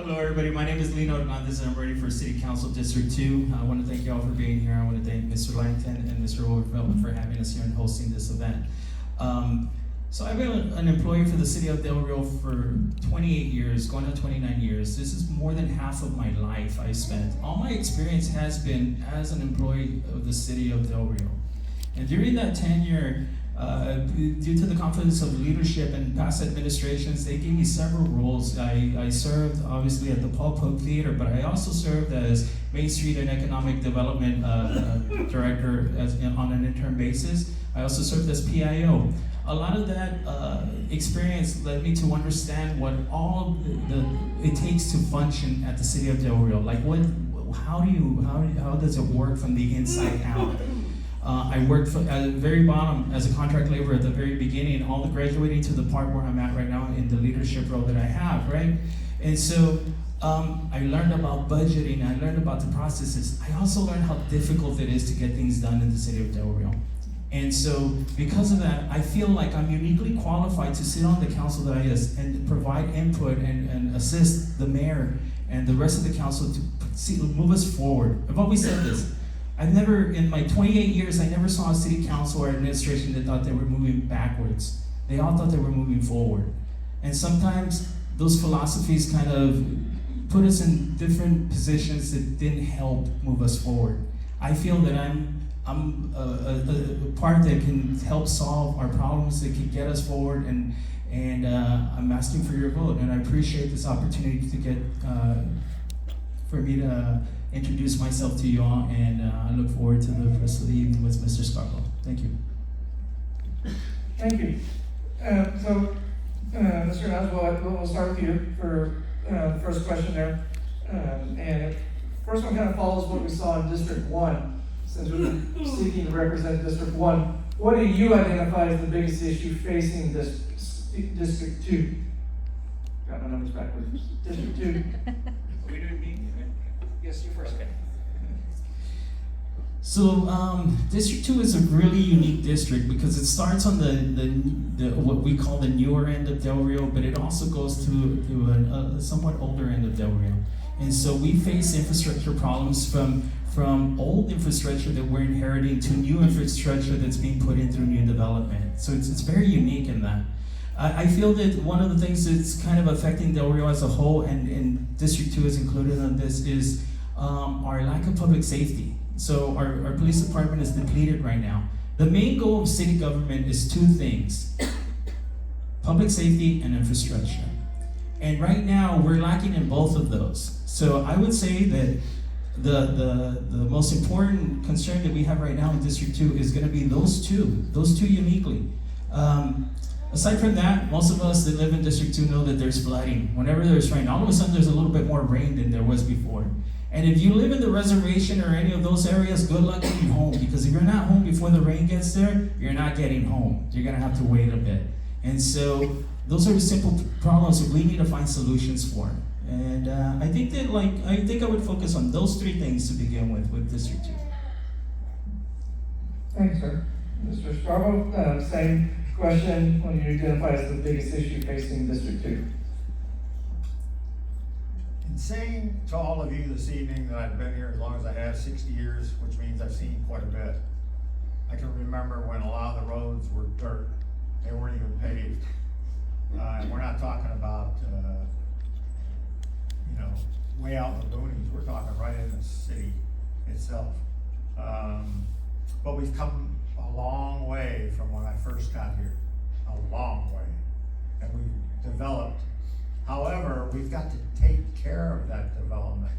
Hello, everybody. My name is Leno Hernandez, and I'm ready for City Council District 2. I want to thank you all for being here. I want to thank Mr. Langton and Mr. Overfeld for having us here and hosting this event. So I've been an employee for the City of Del Rio for 28 years, going on 29 years. This is more than half of my life I spent. All my experience has been as an employee of the City of Del Rio. And during that tenure, due to the conflicts of leadership and past administrations, they gave me several roles. I served obviously at the Paul Pope Theater, but I also served as Main Street and Economic Development Director on an interim basis. I also served as PIO. A lot of that experience led me to understand what all it takes to function at the City of Del Rio. Like how does it work from the inside out? I worked at the very bottom as a contract laborer at the very beginning, all the graduating to the part where I'm at right now in the leadership role that I have, right? And so I learned about budgeting, I learned about the processes. I also learned how difficult it is to get things done in the City of Del Rio. And so because of that, I feel like I'm uniquely qualified to sit on the council that and provide input and assist the mayor and the rest of the council to move us forward. I've always said this. I've never, in my 28 years, I never saw a city council or administration that thought they were moving backwards. They all thought they were moving forward. And sometimes those philosophies kind of put us in different positions that didn't help move us forward. I feel that I'm a part that can help solve our problems, that can get us forward, and I'm asking for your vote. And I appreciate this opportunity to get, for me to introduce myself to you all, and I look forward to the rest of the evening with Mr. Scarbo. Thank you. Thank you. So, Mr. Hernandez, we'll start with you for the first question there. And first one kind of follows what we saw in District 1, since we've been seeking to represent District 1. What do you identify as the biggest issue facing District 2? Got my numbers backwards. District 2. Are we doing me? Yes, you first. So District 2 is a really unique district because it starts on the what we call the newer end of Del Rio, but it also goes to a somewhat older end of Del Rio. And so we face infrastructure problems from old infrastructure that we're inheriting to new infrastructure that's being put in through new development. So it's very unique in that. I feel that one of the things that's kind of affecting Del Rio as a whole, and District 2 is included on this, is our lack of public safety. So our police department is depleted right now. The main goal of city government is two things: public safety and infrastructure. And right now, we're lacking in both of those. So I would say that the most important concern that we have right now in District 2 is gonna be those two uniquely. Aside from that, most of us that live in District 2 know that there's flooding. Whenever there's rain, all of a sudden there's a little bit more rain than there was before. And if you live in the reservation or any of those areas, good luck getting home, because if you're not home before the rain gets there, you're not getting home. You're gonna have to wait a bit. And so those are the simple problems that we need to find solutions for. And I think I would focus on those three things to begin with District 2. Thanks, sir. Mr. Scarbo, same question. What do you identify as the biggest issue facing District 2? In saying to all of you this evening that I've been here as long as I have, 60 years, which means I've seen quite a bit. I can remember when a lot of the roads were dirt. They weren't even paved. And we're not talking about, way out in the boonies. We're talking right in the city itself. But we've come a long way from when I first got here. A long way. And we've developed. However, we've got to take care of that development.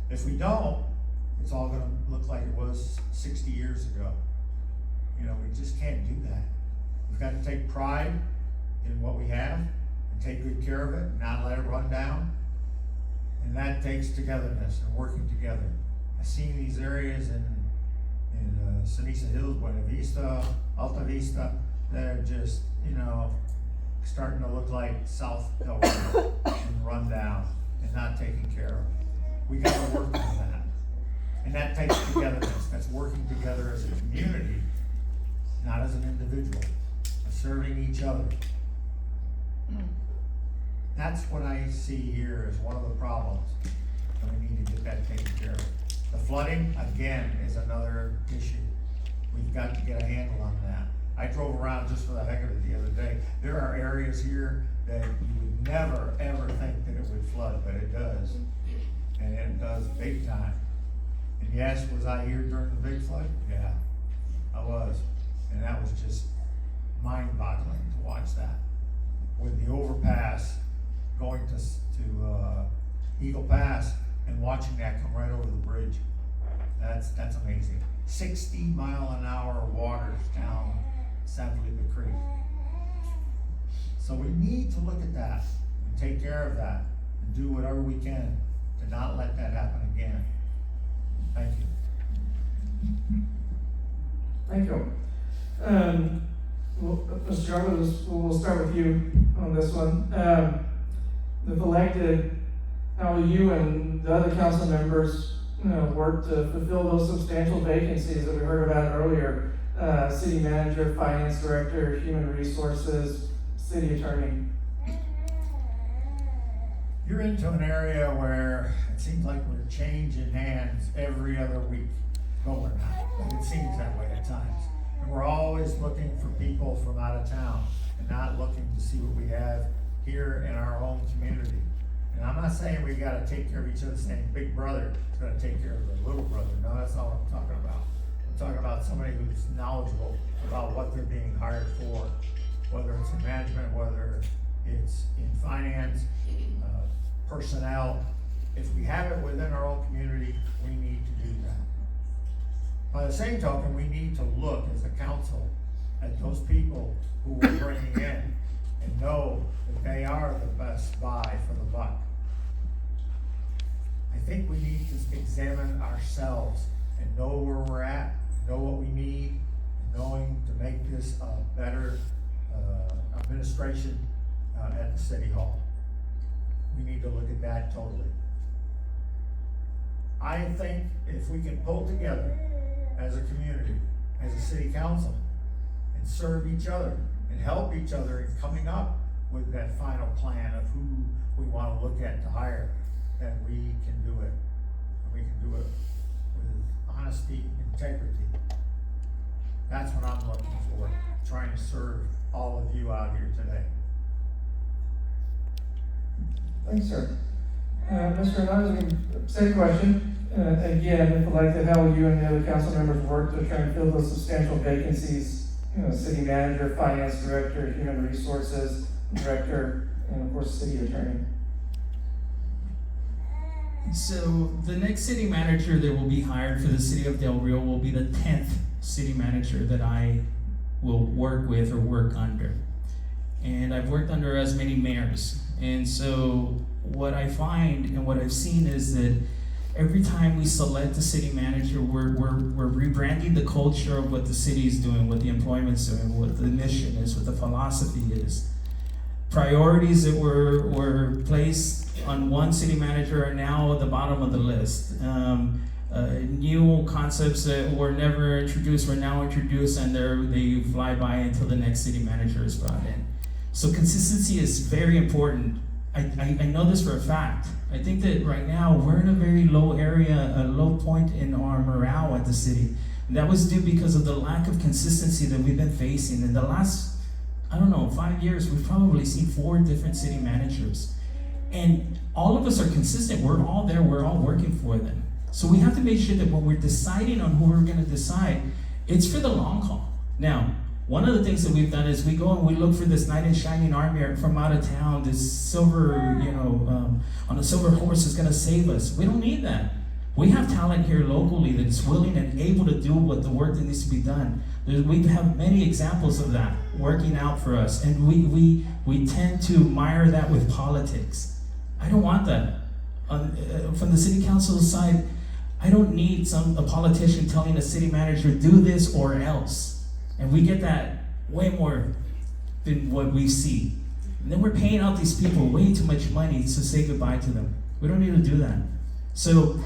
If we don't, it's all gonna look like it was 60 years ago. We just can't do that. We've got to take pride in what we have and take good care of it and not let it run down. And that takes togetherness and working together. I've seen these areas in Ceniza Hills, Buena Vista, Alta Vista, that are just, starting to look like South Del Rio and run down and not taken care of. We got to work on that. And that takes togetherness. That's working together as a community, not as an individual, but serving each other. That's what I see here as one of the problems. flooding, again, is another issue. We've got to get a handle on that. I drove around just for the heck of it the other day. There are areas here that you would never, ever think that it would flood, but it does. And it does big time. And yes, was I here during the big flood? Yeah, I was. And that was just mind-boggling to watch that. With the overpass going to Eagle Pass and watching that come right over the bridge. That's amazing. 60-mile-an-hour waters down San Felipe Creek. So we need to look at that and take care of that and do whatever we can to not let that happen again. Thank you. Thank you. Well, Mr. Scarbo, we'll start with you on this one. If elected, how will you and the other council members, work to fulfill those substantial vacancies that we heard about earlier? City manager, finance director, human resources, city attorney. You're into an area where it seems like we're changing hands every other week. No, we're not. But it seems that way at times. And we're always looking for people from out of town and not looking to see what we have here in our own community. And I'm not saying we gotta take care of each other, saying big brother is gonna take care of the little brother. No, that's not what I'm talking about. I'm talking about somebody who's knowledgeable about what they're being hired for, whether it's in management, whether it's in finance, personnel. If we have it within our own community, we need to do that. By the same token, we need to look as a council at those people who we're bringing in and know that they are the best buy for the buck. I think we need to examine ourselves and know where we're at, know what we need, knowing to make this a better administration at the city hall. We need to look at that totally. I think if we can pull together as a community, as a city council, and serve each other and help each other in coming up with that final plan of who we want to look at to hire, then we can do it. And we can do it with honesty, integrity. That's what I'm looking for, trying to serve all of you out here today. Thanks, sir. Mr. Hernandez, same question. Again, if elected, how will you and the other council members work to try and fill those substantial vacancies? City manager, finance director, human resources director, and of course, city attorney. So the next city manager that will be hired for the city of Del Rio will be the 10th city manager that I will work with or work under. And I've worked under as many mayors. And so what I find and what I've seen is that every time we select a city manager, we're rebranding the culture of what the city is doing, what the employment's doing, what the mission is, what the philosophy is. Priorities that were placed on one city manager are now at the bottom of the list. New concepts that were never introduced were now introduced, and they fly by until the next city manager is brought in. So consistency is very important. I know this for a fact. I think that right now we're in a very low area, a low point in our morale at the city. And that was due because of the lack of consistency that we've been facing. In the last, 5 years, we've probably seen 4 different city managers. And all of us are consistent. We're all there, we're all working for them. So we have to make sure that when we're deciding on who we're gonna decide, it's for the long haul. Now, one of the things that we've done is we go and we look for this knight in shining armor from out of town, this silver, on a silver horse is gonna save us. We don't need that. We have talent here locally that's willing and able to do what the work that needs to be done. We have many examples of that working out for us, and we tend to mire that with politics. I don't want that. From the city council side, I don't need a politician telling a city manager, do this or else. And we get that way more than what we see. And then we're paying out these people way too much money to say goodbye to them. We don't need to do that. So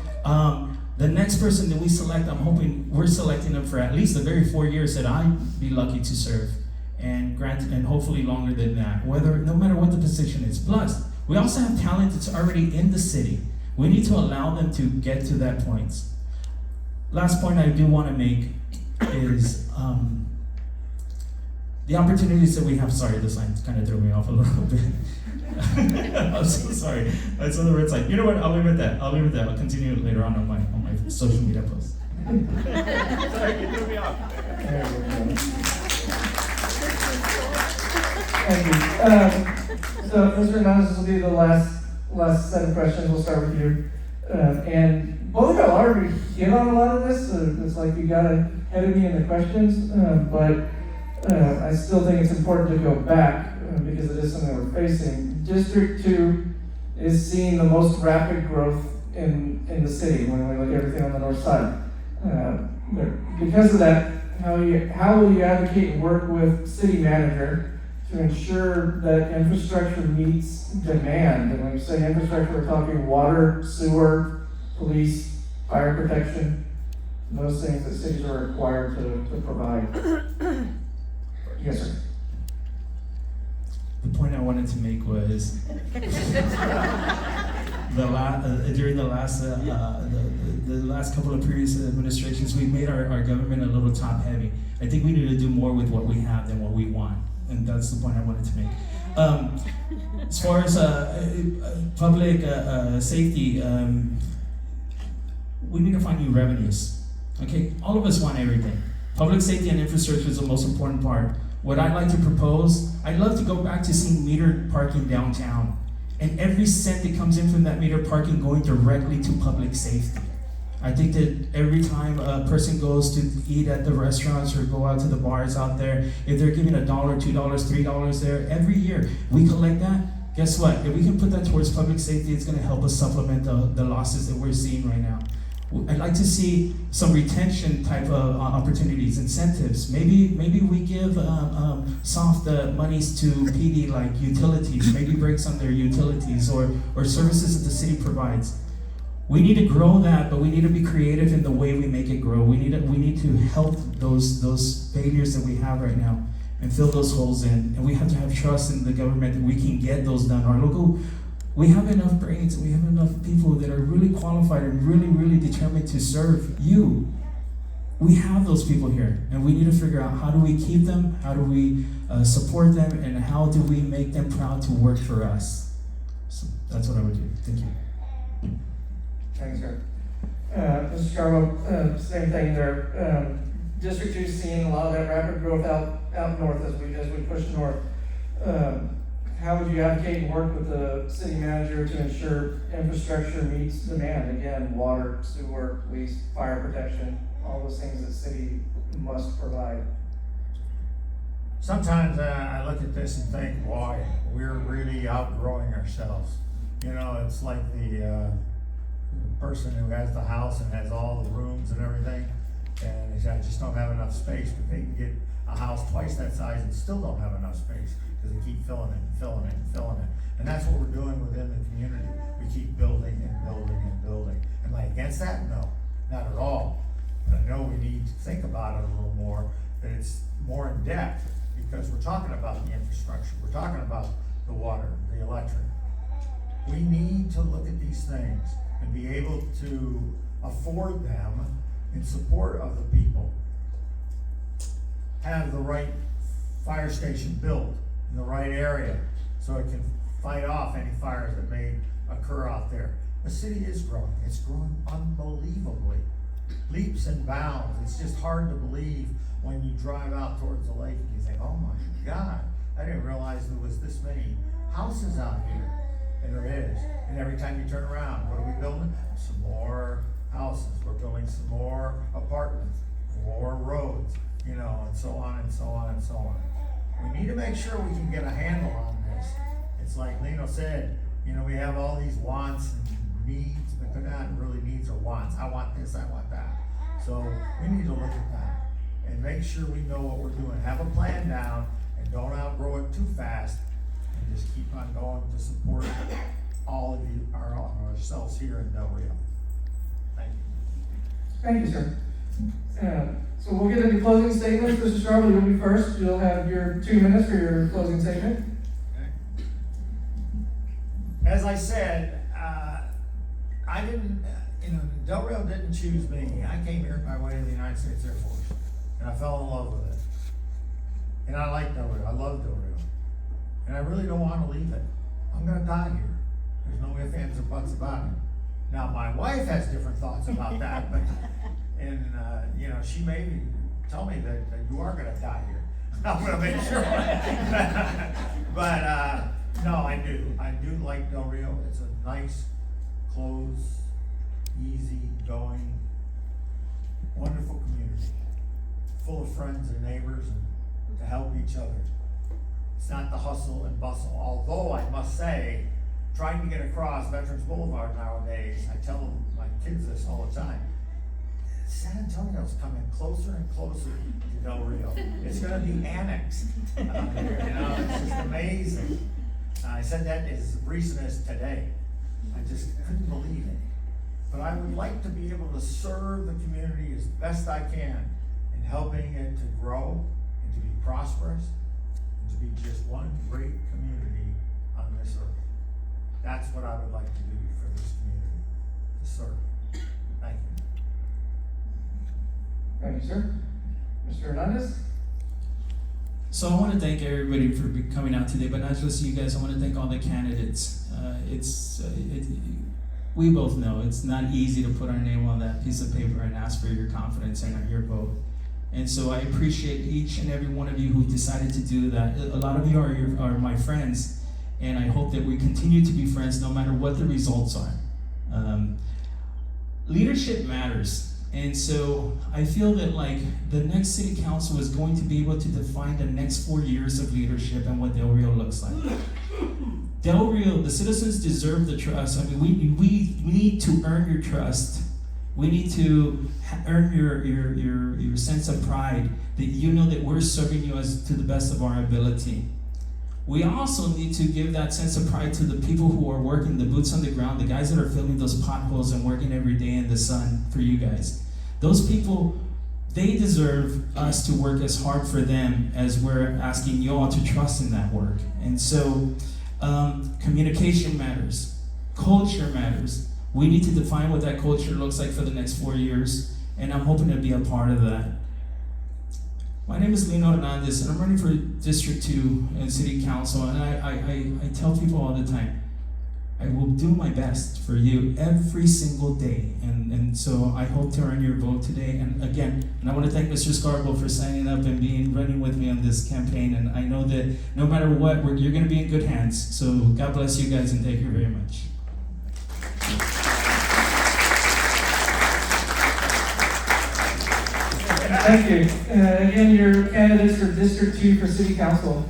the next person that we select, I'm hoping we're selecting them for at least the very 4 years that I'd be lucky to serve, and hopefully longer than that, no matter what the position is. Plus, we also have talent that's already in the city. We need to allow them to get to that point. last point I do want to make is the opportunities that we have. Sorry, this line kind of threw me off a little bit. I'm so sorry. That's on the red side. You know what? I'll leave it at that. I'll continue later on my social media posts. Sorry, you threw me off. There we go. Thank you. So, Mr. Hernandez, this will be the last set of questions. We'll start with you. And both of y'all already hit on a lot of this. It's like you got ahead of me in the questions, but I still think it's important to go back because it is something we're facing. District 2 is seeing the most rapid growth in the city when we look at everything on the north side. Because of that, how will you advocate and work with city manager to ensure that infrastructure meets demand? And when we say infrastructure, we're talking water, sewer, police, fire protection, those things that cities are required to provide. Yes, sir. The point I wanted to make was during the last couple of previous administrations, we made our government a little top heavy. I think we need to do more with what we have than what we want, and that's the point I wanted to make. As far as public safety, we need to find new revenues. Okay, all of us want everything. Public safety and infrastructure is the most important part. What I'd like to propose, I'd love to go back to seeing metered parking downtown, and every cent that comes in from that metered parking going directly to public safety. I think that every time a person goes to eat at the restaurants or go out to the bars out there, if they're giving $1, $2, $3 there, every year we collect that, guess what? If we can put that towards public safety, it's gonna help us supplement the losses that we're seeing right now. I'd like to see some retention type of opportunities, incentives. Maybe we give soft monies to PD like utilities, maybe breaks on their utilities or services that the city provides. We need to grow that, but we need to be creative in the way we make it grow. We need to help those failures that we have right now and fill those holes in. And we have to have trust in the government that we can get those done. We have enough brains, we have enough people that are really qualified and really, really determined to serve you. We have those people here, and we need to figure out how do we keep them, how do we support them, and how do we make them proud to work for us. So that's what I would do. Thank you. Thanks, sir. Mr. Scarbo, same thing there. District 2 is seeing a lot of that rapid growth out north as we push north. How would you advocate and work with the city manager to ensure infrastructure meets demand? Again, water, sewer, police, fire protection, all those things that city must provide. Sometimes I look at this and think, boy, we're really outgrowing ourselves. You know, it's like the person who has the house and has all the rooms and everything, and they say, I just don't have enough space, but they can get a house twice that size and still don't have enough space because they keep filling it and filling it and filling it. And that's what we're doing within the community. We keep building and building and building. Am I against that? No, not at all. But I know we need to think about it a little more, that it's more in depth, because we're talking about the infrastructure, we're talking about the water, the electric. We need to look at these things and be able to afford them in support of the people. Have the right fire station built in the right area so it can fight off any fires that may occur out there. The city is growing. It's growing unbelievably. Leaps and bounds. It's just hard to believe when you drive out towards the lake and you think, oh my God, I didn't realize there was this many houses out here. And there is. And every time you turn around, what are we building? Some more houses. We're building some more apartments, more roads, you know, and so on and so on and so on. We need to make sure we can get a handle on this. It's like Leno said, you know, we have all these wants and needs, but they're not really needs or wants. I want this, I want that. So we need to look at that and make sure we know what we're doing. Have a plan down and don't outgrow it too fast, and just keep on going to support all of you, ourselves here in Del Rio. Thank you. Thank you, sir. So we'll get into closing statements. Mr. Scarbo, you'll be first. You'll have your 2 minutes for your closing statement. As I said, I I didn't, Del Rio didn't choose me. I came here by way of the United States Air Force, and I fell in love with it. And I like Del Rio. I love Del Rio. And I really don't want to leave it. I'm gonna die here. There's no ifs, ands, or buts about it. Now, my wife has different thoughts about that, but, and, she may tell me that you are gonna die here. I'm gonna make sure. But, no, I do. I do like Del Rio. It's a nice, close, easy going, wonderful community, full of friends and neighbors and to help each other. It's not the hustle and bustle, although I must say, trying to get across Veterans Boulevard nowadays, I tell my kids this all the time, San Antonio's coming closer and closer to Del Rio. It's gonna be annexed here, it's just amazing. I said that as recent as today. I just couldn't believe it. But I would like to be able to serve the community as best I can in helping it to grow and to be prosperous and to be just one great community on this earth. That's what I would like to do for this community, to serve. Thank you. Thank you, sir. Mr. Hernandez? So I want to thank everybody for coming out today, but not just you guys. I want to thank all the candidates. We both know it's not easy to put our name on that piece of paper and ask for your confidence and your vote. And so I appreciate each and every one of you who decided to do that. A lot of you are my friends, and I hope that we continue to be friends no matter what the results are. Leadership matters. And so I feel that the next city council is going to be able to define the next 4 years of leadership and what Del Rio looks like. Del Rio, the citizens deserve the trust. I mean, we need to earn your trust. We need to earn your sense of pride that you know that we're serving you as to the best of our ability. We also need to give that sense of pride to the people who are working, the boots on the ground, the guys that are filling those potholes and working every day in the sun for you guys. Those people, they deserve us to work as hard for them as we're asking you all to trust in that work. And so, communication matters. Culture matters. We need to define what that culture looks like for the next 4 years, and I'm hoping to be a part of that. My name is Leno Hernandez, and I'm running for District 2 and City Council, and I tell people all the time, I will do my best for you every single day, and so I hope to earn your vote today. And again, I want to thank Mr. Scarbo for signing up and running with me on this campaign, and I know that no matter what, you're going to be in good hands. So God bless you guys, and thank you very much. Thank you. Again, your candidates for District 2 for City Council.